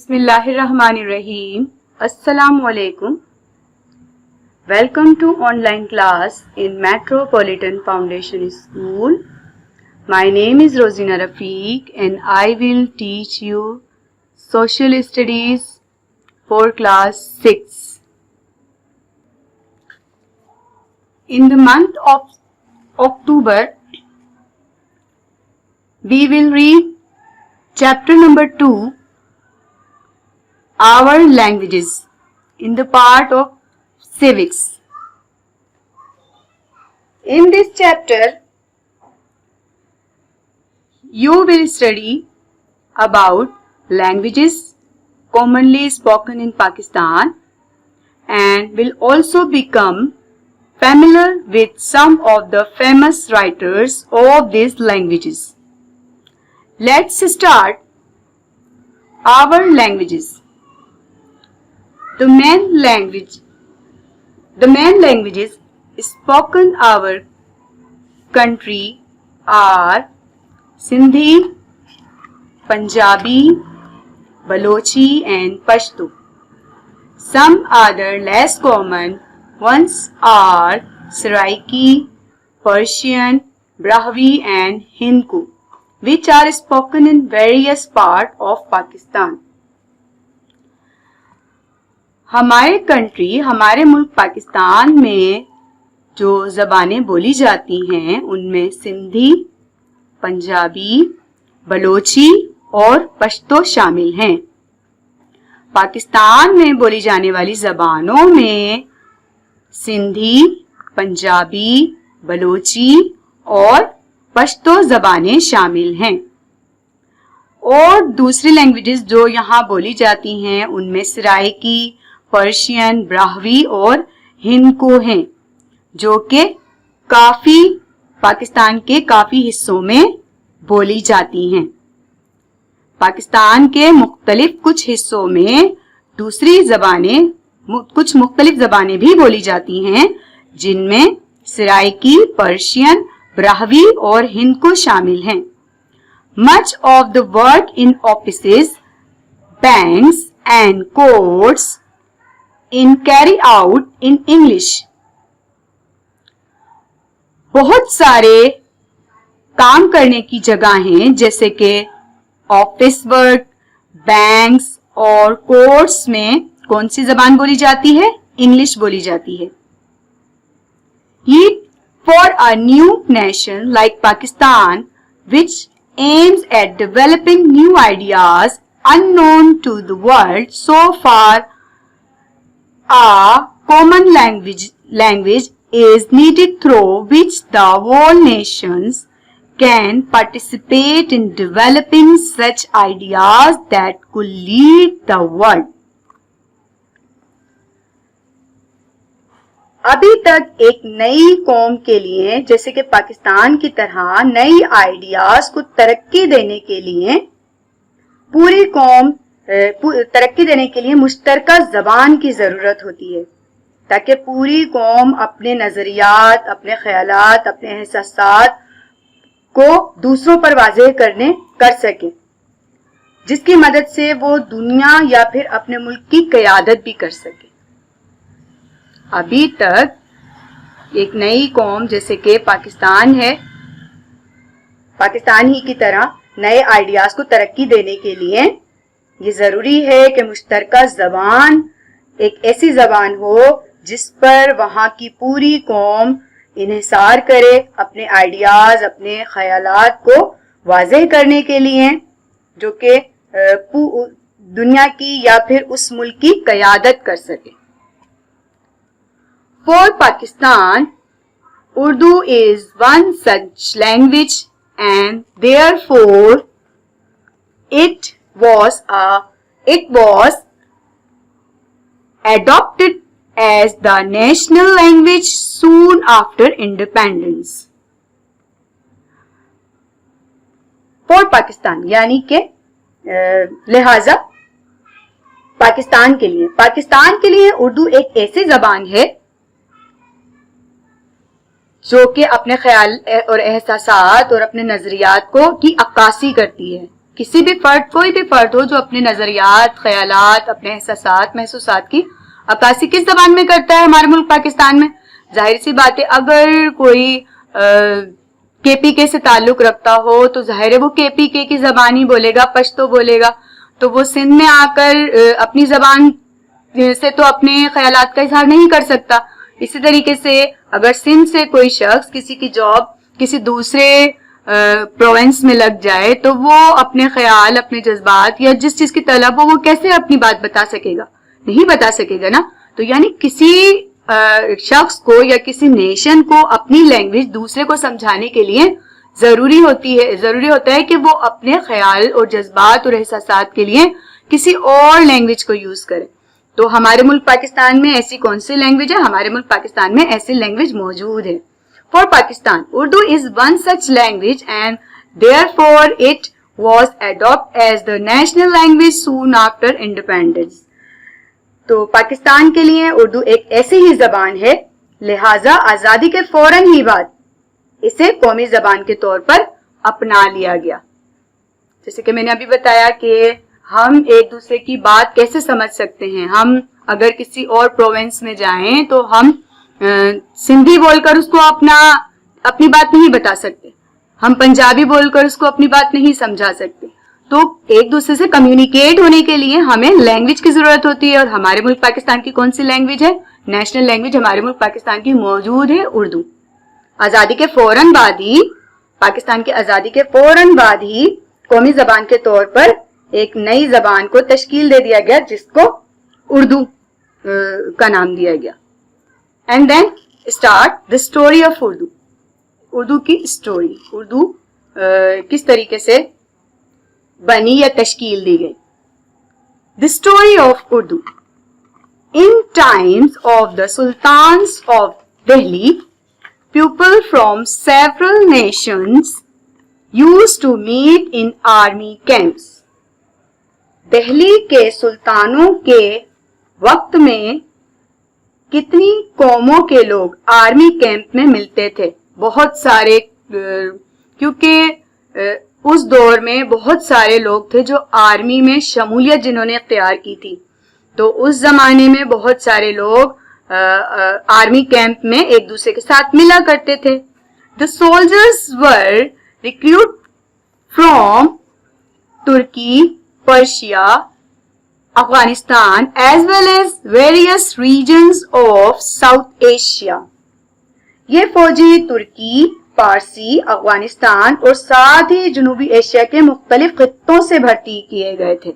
Bismillahirrahmanirrahim. Assalamu alaikum. Welcome to online class in Metropolitan Foundation School. My name is Rosina Rafiq and I will teach you Social Studies for class 6. In the month of October, we will read chapter number 2, Our Languages, in the part of Civics. In this chapter, you will study about languages commonly spoken in Pakistan and will also become familiar with some of the famous writers of these languages. Let's start. Our languages. The main languages spoken in our country are Sindhi, Punjabi, Balochi and Pashto. Some other less common ones are Saraiki, Persian, Brahvi and Hindko, which are spoken in various parts of Pakistan. हमारे मुल्क पाकिस्तान में जो ज़बानें बोली जाती हैं उनमें सिंधी, पंजाबी, बलोची और पश्तो शामिल हैं। पाकिस्तान में बोली जाने वाली ज़बानों में सिंधी, पंजाबी, बलोची और पश्तो ज़बानें शामिल हैं। और दूसरी लैंग्वेजेस जो यहाँ बोली जाती हैं उनमें सराइकी, पर्शियन, ब्राहवी और हिंदको हैं, जो कि पाकिस्तान के काफ़ी हिस्सों में बोली जाती हैं। पाकिस्तान के कुछ हिस्सों में कुछ मुख्तलिफ ज़बानें भी बोली जाती हैं, जिनमें सराइकी, पर्शियन, ब्राहवी और हिंदको शामिल हैं। Much of the work in offices, banks and courts in carry out in English. बहुत सारे काम करने की जगहें जैसे कि ऑफिस वर्क, बैंक्स और कोर्ट्स में कौन सी जबान बोली जाती है? इंग्लिश बोली जाती है। Yet for a new nation like Pakistan, which aims at developing new ideas unknown to the world, so far a common language is needed through which the whole nations can participate in developing such ideas that could lead the world. अभी तक एक नई कौम के लिए जैसे कि पाकिस्तान की तरह नई आइडियाज को तरक्की देने के लिए पूरी कौम तरक्की देने के लिए मुश्तरका ज़बान की ज़रूरत होती है, ताकि पूरी कौम अपने नज़रियात, अपने ख़यालात, अपने एहसासात को दूसरों पर वाज़ेह कर सके, जिसकी मदद से वो दुनिया या फिर अपने मुल्क की क़यादत भी कर सके। अभी तक एक नई कौम जैसे कि पाकिस्तान है, पाकिस्तान ही की तरह नए आइडियाज़ को तरक्की देने के लिए ये ज़रूरी है कि मुश्तरका ज़बान एक ऐसी ज़बान हो जिस पर वहाँ की पूरी कौम इन्हिसार करे, अपने आइडियाज़, अपने ख़यालात को वाज़ेह करने के लिए, जो कि दुनिया की या फिर उस मुल्क की क़यादत कर सके। For Pakistan, Urdu is one such language and therefore it was adopted as the national language soon after independence. For Pakistan यानी के लिहाजा पाकिस्तान के लिए उर्दू एक ऐसी ज़बान है जो कि अपने ख्याल और एहसासात और अपने नजरियात की अक्कासी करती है, کسی بھی فرد, کوئی بھی فرد ہو جو اپنے نظریات, خیالات, اپنے احساسات, محسوسات کی عکاسی کس زبان میں کرتا ہے ہمارے ملک پاکستان میں؟ ظاہر سی بات ہے اگر کوئی کے پی کے سے تعلق رکھتا ہو تو ظاہر ہے وہ کے پی کے کی زبان ہی بولے گا, پشتو بولے گا. تو وہ سندھ میں آ کر اپنی زبان سے تو اپنے خیالات کا اظہار نہیں کر سکتا. اسی طریقے سے اگر سندھ سے کوئی شخص کسی کی جاب کسی دوسرے پروونس میں لگ جائے تو وہ اپنے خیال, اپنے جذبات یا جس چیز کی طلب ہو وہ کیسے اپنی بات بتا سکے گا؟ نہیں بتا سکے گا نا. تو یعنی کسی شخص کو یا کسی نیشن کو اپنی لینگویج دوسرے کو سمجھانے کے لیے ضروری ہوتا ہے کہ وہ اپنے خیال اور جذبات اور احساسات کے لیے کسی اور لینگویج کو یوز کرے. تو ہمارے ملک پاکستان میں ایسی کون سی لینگویج ہے؟ ہمارے ملک پاکستان میں ایسی لینگویج موجود ہے. For Pakistan, Urdu is one such language and therefore it was adopted as the national language soon after independence. تو پاکستان کے لیے اردو ایک ایسی ہی زبان ہے, لہٰذا آزادی کے فوراً ہی بعد اسے قومی زبان کے طور پر اپنا لیا گیا. جیسے کہ میں نے ابھی بتایا کہ ہم ایک دوسرے کی بات کیسے سمجھ سکتے ہیں. ہم اگر کسی اور پروونس میں جائیں تو ہم سندھی بول کر اس کو اپنی بات نہیں بتا سکتے, ہم پنجابی بول کر اس کو اپنی بات نہیں سمجھا سکتے. تو ایک دوسرے سے کمیونیکیٹ ہونے کے لیے ہمیں لینگویج کی ضرورت ہوتی ہے. اور ہمارے ملک پاکستان کی کون سی لینگویج ہے؟ نیشنل لینگویج ہمارے ملک پاکستان کی موجود ہے اردو. آزادی کے فوراً بعد ہی, پاکستان کی آزادی کے فوراً بعد ہی قومی زبان کے طور پر ایک نئی زبان کو تشکیل دے دیا گیا جس کو اردو کا نام دیا گیا. And then start the story of Urdu. Urdu کی اسٹوری, اردو کس طریقے سے بنی یا تشکیل دی گئی. The story of Urdu. In times of the Sultans of Delhi, people from several nations used to meet in army camps. Delhi کے سلطانوں کے وقت میں کتنی قوموں کے لوگ آرمی کیمپ میں ملتے تھے؟ بہت سارے, کیونکہ اس دور میں بہت سارے لوگ تھے جو آرمی میں شمولیت جنہوں نے اختیار کی تھی. تو اس زمانے میں بہت سارے لوگ آرمی کیمپ میں ایک دوسرے کے ساتھ ملا کرتے تھے. The soldiers were recruited from Turkey, Persia, Afghanistan as well as various regions of South Asia. یہ فوجی ترکی, پارسی, افغانستان اور ساتھ ہی جنوبی ایشیا کے مختلف خطوں سے بھرتی کیے گئے تھے.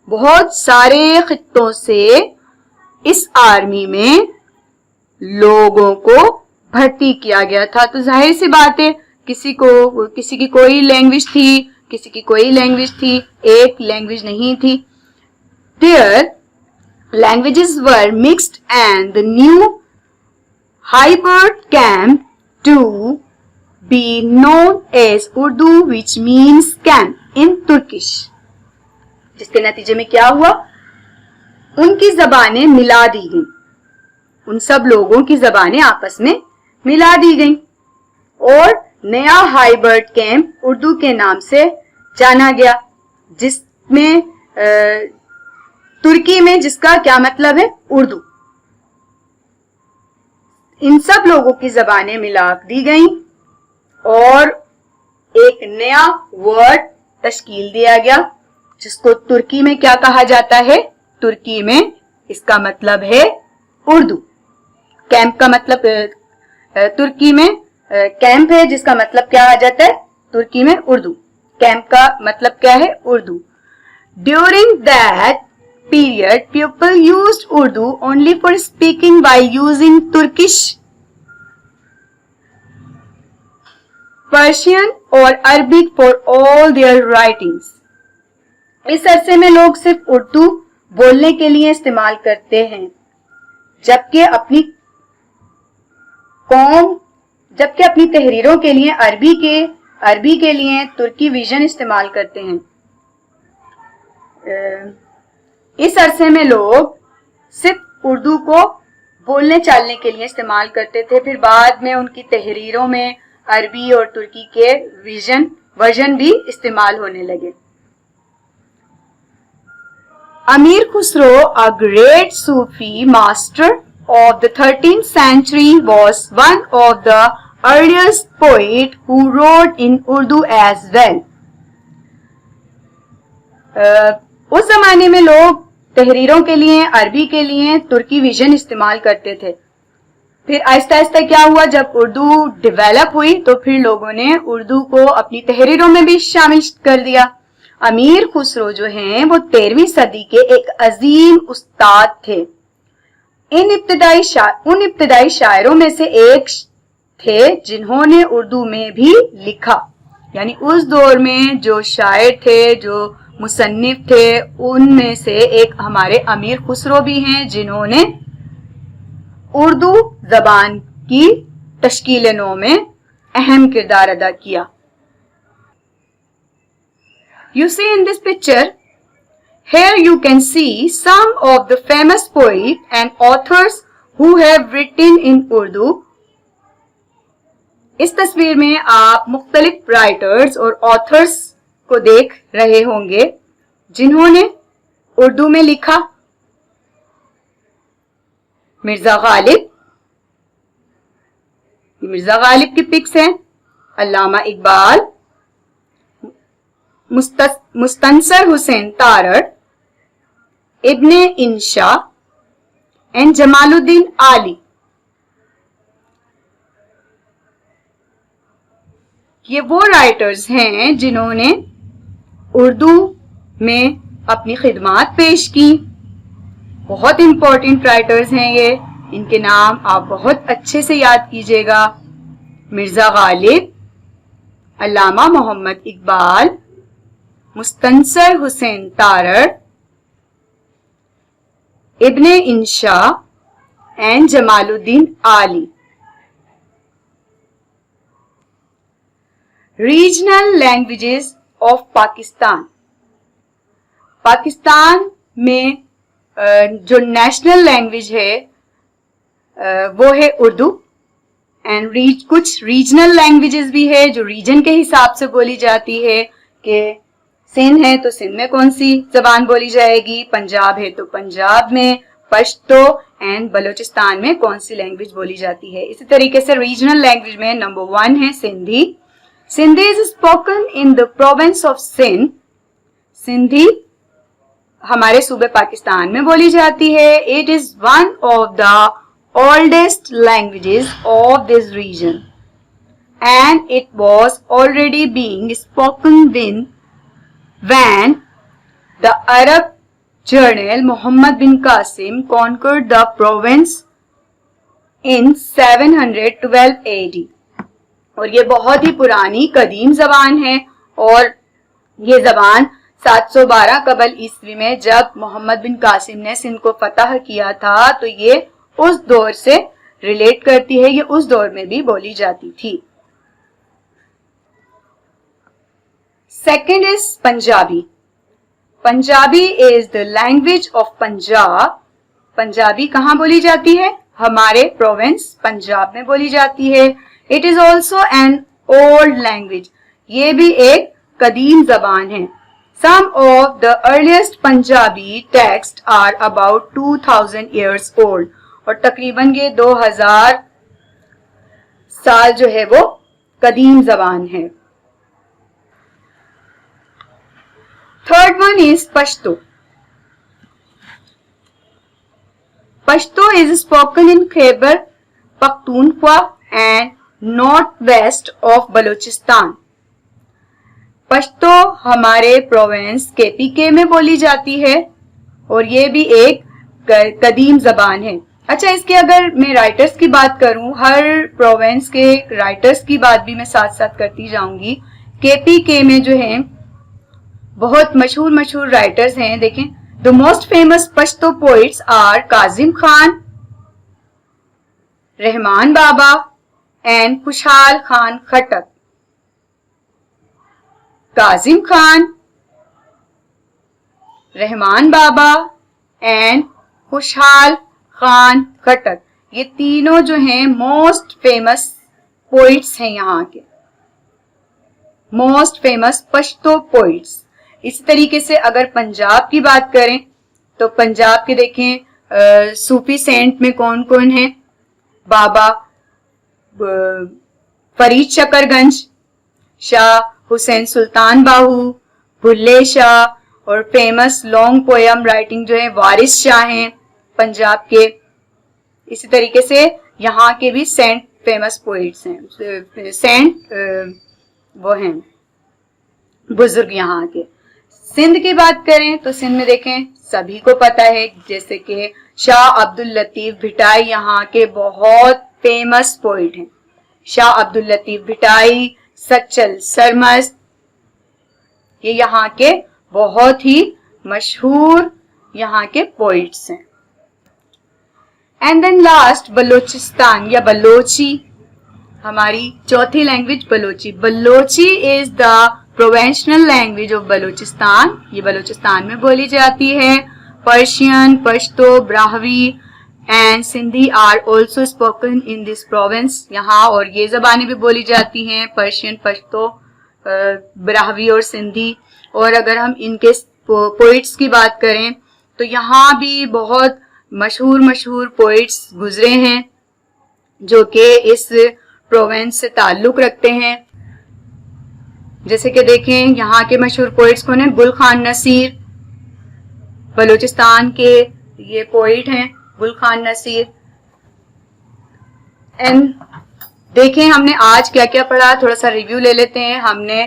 بہت سارے خطوں سے اس آرمی میں لوگوں کو بھرتی کیا گیا تھا. تو ظاہر سی بات ہے کسی کی کوئی لینگویج تھی, کسی کی کوئی لینگویج تھی, ایک لینگویج نہیں تھی. Their languages were mixed and the new hybrid came to be known as Urdu, which means camp in Turkish. جس کے نتیجے میں کیا ہوا؟ ان کی زبانیں ملا دی گئیں, ان سب لوگوں کی زبانیں آپس میں ملا دی گئیں اور نیا ہائیبرڈ کیمپ اردو کے نام سے جانا گیا, جس میں ترکی میں جس کا کیا مطلب ہے؟ اردو. ان سب لوگوں کی زبانیں ملا دی گئیں اور ایک نیا ورڈ تشکیل دیا گیا جس کو ترکی میں کیا کہا جاتا ہے؟ ترکی میں اس کا مطلب ہے اردو. کیمپ کا مطلب ترکی میں کیمپ ہے جس کا مطلب کیا آ جاتا ہے؟ ترکی میں اردو. کیمپ کا مطلب کیا ہے؟ Urdu. During that period, people used Urdu only for speaking while using Turkish, Persian اور Arabic for all their writings. اس عرصے میں لوگ صرف اردو بولنے کے لیے استعمال کرتے ہیں جبکہ اپنی تحریروں کے لیے عربی کے لیے ترکی ویژن استعمال کرتے ہیں. اس عرصے میں لوگ صرف اردو کو بولنے چالنے کے لیے استعمال کرتے تھے, پھر بعد میں ان کی تحریروں میں عربی اور ترکی کے ویژن वर्जन भी इस्तेमाल होने लगे. Amir Khusro, a great Sufi master of the 13th century, was one of the earliest poets who wrote in Urdu as well. उस जमाने में लोग तहरीरों के लिए, अरबी के लिए तुर्की विजन इस्तेमाल करते थे. फिर आहिस्ता आहिस्ता क्या हुआ, जब उर्दू डेवलप हुई तो फिर लोगों ने उर्दू को अपनी तहरीरों में भी शामिल कर दिया. अमीर खुसरो जो हैं वो 13वीं सदी के एक अजीम उस्ताद थे. उन इब्तदाई शायरों में से एक थे जिन्होंने उर्दू में भी लिखा. यानी उस दौर में जो शायर थे, जो मुसन्निफ थे, उनमें से एक हमारे अमीर खुसरो भी हैं जिन्होंने उर्दू जबान की तश्कील नौ में अहम किरदार अदा किया. You see in this picture, here you can see some of the famous poets and authors who have written in Urdu. इस तस्वीर में आप मुख्तलिफ राइटर्स और ऑथर्स को देख रहे होंगे जिन्होंने उर्दू में लिखा. मिर्जा गालिब की पिक्स हैं. अल्लामा इकबाल, मुस्तंसर हुसैन तारड़, इब्ने इंशा एंड जमालुद्दीन आली. ये वो राइटर्स हैं जिन्होंने उर्दू में अपनी खिदमात पेश की. बहुत इंपॉर्टेंट राइटर्स हैं ये, इनके नाम आप बहुत अच्छे से याद कीजिएगा. मिर्जा गालिब, अल्लामा मोहम्मद इकबाल, मुस्तंसर हुसैन तारड़, इब्ने इंशा एंड जमालुद्दीन आली. Regional languages of Pakistan. Pakistan में जो नेशनल लैंग्वेज है वो है उर्दू. एंड कुछ रीजनल लैंग्वेजेस भी है जो रीजन के हिसाब से बोली जाती है. कि सिंध है तो सिंध में कौन सी जबान बोली जाएगी, पंजाब है तो पंजाब में पश्तो, एंड बलूचिस्तान में कौन सी लैंग्वेज बोली जाती है. इसी तरीके से रीजनल लैंग्वेज में नंबर 1 है Sindhi. Sindhi is spoken in the province of Sindh. Sindhi हमारे सूबे पाकिस्तान में बोली जाती है. It is one of the oldest languages of this region and it was already being spoken when the Arab general Muhammad bin Qasim conquered the province in 712 AD. और ये बहुत ही पुरानी कदीम जबान है और ये जबान 712 कबल ईस्वी में जब मोहम्मद बिन कासिम ने सिंध को फतह किया था तो ये उस दौर से रिलेट करती है. ये उस दौर में भी बोली जाती थी. Second is Punjabi. Punjabi is the language of Punjab. Punjabi कहाँ बोली जाती है? हमारे प्रोविंस पंजाब में बोली जाती है. It is also an old language. ये भी एक कदीम जबान है. Some of the earliest Punjabi texts are about 2000 years old. और तकरीबन ये 2000 साल जो है वो कदीम जबान है. Third one is Pashto. Pashto is spoken in Khyber Pakhtunkhwa and north west of Balochistan. Pashto हमारे प्रोविंस केपीके में बोली जाती है और ये भी एक कदीम जबान है. अच्छा, इसके अगर मैं राइटर्स की बात करूं, हर प्रोविंस के राइटर्स की बात भी मैं साथ साथ करती जाऊंगी. केपीके में जो है बहुत मशहूर राइटर्स हैं. देखें, the most famous Pashto poets are Kazim Khan, Rahman Baba and Khushal Khan Khattak. Kazim Khan, Rahman Baba and Khushal Khan खटक, ये तीनों जो हैं मोस्ट फेमस पोइट्स हैं यहाँ के. Most famous Pashto poets. इसी तरीके से अगर पंजाब की बात करें तो पंजाब के देखें सूफी सेंट में कौन कौन है, बाबा फरीद शकरगंज, शाह हुसैन सुल्तान बाहू, भुल्ले शाह और फेमस लॉन्ग पोयम राइटिंग जो है वारिस शाह हैं पंजाब के। इसी तरीके से यहाँ के भी सेंट फेमस पोइट्स हैं, सेंट वो हैं बुजुर्ग यहाँ के। सिंध की बात करें तो सिंध में देखें सभी को पता है, जैसे कि शाह अब्दुल लतीफ भिटाई यहाँ के बहुत फेमस पोइट हैं। शाह अब्दुल लतीफ भिटाई, सच्चल सरमस्त, ये यहाँ के बहुत ही मशहूर यहाँ के पोइट्स हैं। एंड देन लास्ट बलोचिस्तान या बलोची, हमारी चौथी language Balochi. Balochi is the provincial language of Balochistan, ये बलोचिस्तान में बोली जाती है। Persian, Pashto, Brahui and Sindhi are also spoken in this province. यहाँ और ये जबानें भी बोली जाती हैं, पर्शियन, पश्तो, ब्राहवी और सिंधी। और अगर हम इनके पोइट्स की बात करें तो यहाँ भी बहुत मशहूर पोइट्स गुजरे हैं जो कि इस प्रोविंस से ताल्लुक रखते हैं। जैसे कि देखें यहाँ के मशहूर पोइट्स कौन है, गुल खान नसीर, बलूचिस्तान के ये पोइट हैं गुल खान नसीर। एंड देखें हमने आज क्या क्या पढ़ा, थोड़ा सा रिव्यू ले लेते हैं। हमने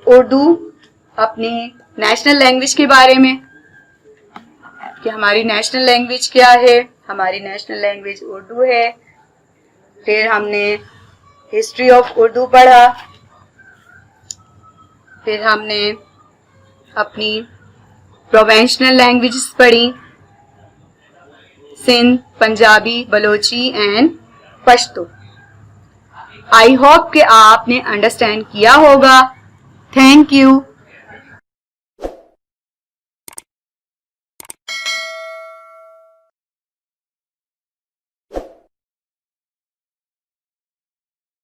उर्दू अपनी नेशनल लैंग्वेज के बारे में कि हमारी नेशनल लैंग्वेज क्या है, हमारी नेशनल लैंग्वेज उर्दू है। फिर हमने हिस्ट्री ऑफ उर्दू पढ़ा। फिर हमने अपनी प्रोवेंशनल लैंग्वेजेस पढ़ी, Sindh, Punjabi, Balochi and Pashto. I hope कि आपने अंडरस्टैंड किया होगा। Thank you.